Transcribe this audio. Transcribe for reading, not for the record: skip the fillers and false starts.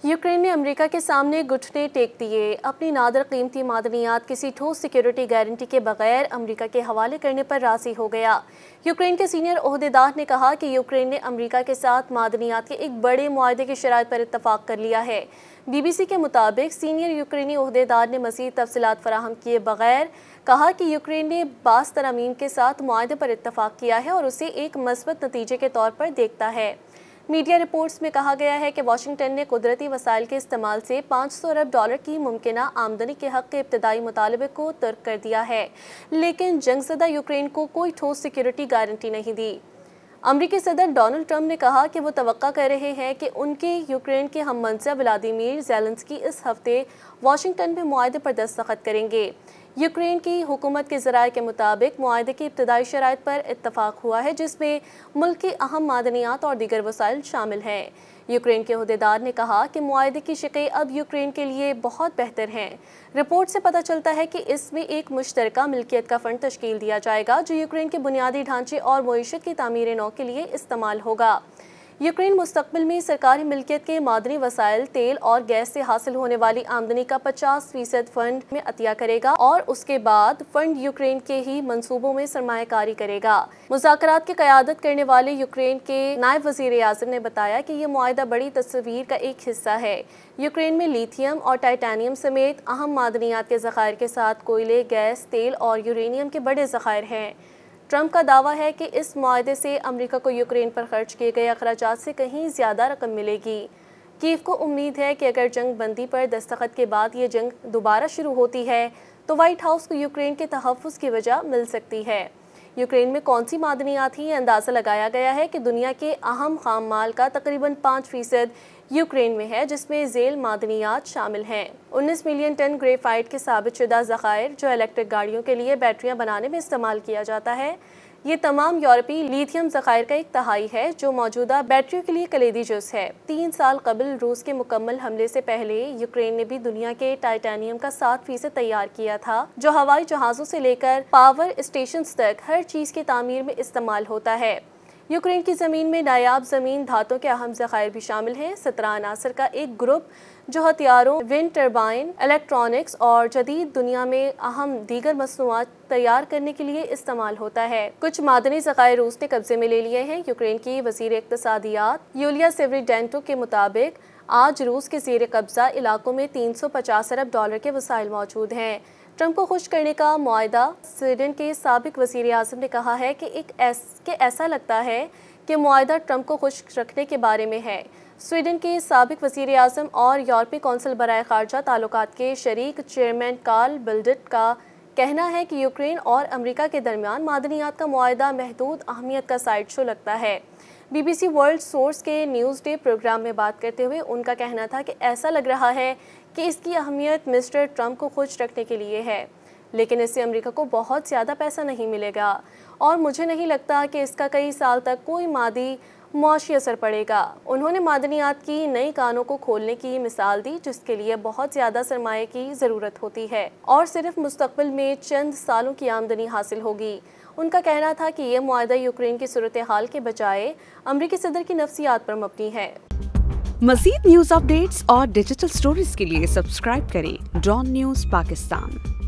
Ukraine ने America के सामने घुटने टेक दिए। अपनी नादर कीमती मादनियात किसी ठोस सिक्योरिटी गारंटी के बगैर अमेरिका के हवाले करने पर राजी हो गया। यूक्रेन के सीनियर ओहदेदार ने कहा कि यूक्रेन ने अमेरिका के साथ मादनियात के एक बड़े मुआहदे की शराइत पर इत्तफाक कर लिया है। BBC के मुताबिक सीनियर यूक्रेनी ओहदेदार ने मज़ीद तफसीलात फराहम किए बगैर कहा कि यूक्रेन ने बास तरमीम के साथ मुआहदे पर इत्तफाक किया है और उसे एक मस्बत नतीजे के तौर पर देखता है। मीडिया रिपोर्ट्स में कहा गया है कि वाशिंगटन ने कुदरती वसाइल के इस्तेमाल से $500 अरब की मुमकिना आमदनी के हक़ के इब्तदाई मुतालबे को तर्क कर दिया है, लेकिन जंगज़दा यूक्रेन को कोई ठोस सिक्योरिटी गारंटी नहीं दी। अमरीकी सदर डोनाल्ड ट्रंप ने कहा कि वो तवक्का कर रहे हैं कि उनके यूक्रेन के हममंशा व्लादिमीर ज़ेलेंस्की इस हफ्ते वाशिंगटन में मुआहदे पर दस्तखत करेंगे। यूक्रेन की हुकूमत के ज़राए के मुताबिक मुआहदे की इब्तदाई शराइत पर इत्तफाक हुआ है, जिसमें मुल्क की अहम मादनियात और दीगर वसाइल शामिल हैं। यूक्रेन के ओहदेदार ने कहा कि मुआहदे की शिकें अब यूक्रेन के लिए बहुत बेहतर हैं। रिपोर्ट से पता चलता है कि इसमें एक मुश्तरका मिल्कियत का फ़ंड तश्कील दिया जाएगा, जो यूक्रेन के बुनियादी ढांचे और मईशत की तामीर नौ के लिए इस्तेमाल होगा। यूक्रेन मुस्तकबिल में सरकारी मिल्कियत के मादनी वसाइल, तेल और गैस से हासिल होने वाली आमदनी का 50% फंड में अतिया करेगा और उसके बाद फंड यूक्रेन के ही मंसूबों में सरमायाकारी करेगा। मुज़ाकरात की क़यादत करने वाले यूक्रेन के नायब वज़ीर आज़म ने बताया कि यह मुआहदा बड़ी तस्वीर का एक हिस्सा है। यूक्रेन में लिथियम और टाइटेनियम समेत अहम मादनियात के ज़खायर के साथ कोयले, गैस, तेल और यूरेनियम के बड़े ज़खायर हैं। ट्रंप का दावा है कि इस मुआहदे से अमेरिका को यूक्रेन पर खर्च किए गए अखराजात से कहीं ज़्यादा रकम मिलेगी। कीव को उम्मीद है कि अगर जंग बंदी पर दस्तखत के बाद ये जंग दोबारा शुरू होती है तो वाइट हाउस को यूक्रेन के तहफ़्फ़ुज़ की वजह मिल सकती है। यूक्रेन में कौन सी मादनियात थी, अंदाज़ा लगाया गया है कि दुनिया के अहम खाम माल का तकरीबन 5% यूक्रेन में है, जिसमें ज़ेल मादनियात शामिल हैं। 19 मिलियन टन ग्रेफाइट के साबितशुदा ज़खायर, जो इलेक्ट्रिक गाड़ियों के लिए बैटरियां बनाने में इस्तेमाल किया जाता है। ये तमाम यूरोपीय लिथियम ज़खायर का 1/3 है, जो मौजूदा बैटरियों के लिए कलीदी जुज़ है। 3 साल कबल रूस के मुकम्मल हमले से पहले यूक्रेन ने भी दुनिया के टाइटेनियम का 7% तैयार किया था, जो हवाई जहाज़ों से लेकर पावर स्टेशन तक हर चीज़ की तामीर में इस्तेमाल होता है। यूक्रेन की ज़मीन में नायाब ज़मीन धातों के अहम ज़खायर भी शामिल हैं। 17 अनासर का एक ग्रुप जो हथियारों, विंड टर्बाइन, इलेक्ट्रॉनिक्स और जदीद दुनिया में अहम दीगर मसनूआत तैयार करने के लिए इस्तेमाल होता है। कुछ मादनी ज़खायर रूस ने कब्जे में ले लिए हैं। यूक्रेन की वज़ीर इक़्तिसादियात यूलिया सेवरिडेंको के मुताबिक आज रूस के ज़ेर कब्ज़ा इलाकों में $350 अरब के वसाइल मौजूद हैं। ट्रंप को खुश करने का मुआहदा। स्वीडन के साबिक वज़ीर आज़म ने कहा है कि ऐसा लगता है कि मुआहदा ट्रंप को खुश रखने के बारे में है। स्वीडन के साबिक वज़ीर आज़म और यूरोपीय कौंसिल बराए ख़ारजा ताल्लुकात के शरीक चेयरमैन कार्ल बिल्डेट का कहना है कि यूक्रेन और अमेरिका के दरमियान मादनियात का मुआहदा महदूद अहमियत का साइड शो लगता है। BBC वर्ल्ड सोर्स के न्यूज़ डे प्रोग्राम में बात करते हुए उनका कहना था कि ऐसा लग रहा है कि इसकी अहमियत मिस्टर ट्रंप को खुश रखने के लिए है, लेकिन इससे अमेरिका को बहुत ज़्यादा पैसा नहीं मिलेगा और मुझे नहीं लगता कि इसका कई साल तक कोई मादी मुआशी असर पड़ेगा। उन्होंने मादनियात की नई कानों को खोलने की मिसाल दी, जिसके लिए बहुत ज़्यादा सरमाए की ज़रूरत होती है और सिर्फ मुस्तकबिल में चंद सालों की आमदनी हासिल होगी। उनका कहना था कि यह मुआहदा यूक्रेन की सूरत हाल के बजाय अमरीकी सदर की नफ्सियात पर मबनी है। मज़ीद न्यूज़ अपडेट्स और डिजिटल स्टोरीज के लिए सब्सक्राइब करें डॉन न्यूज़ पाकिस्तान।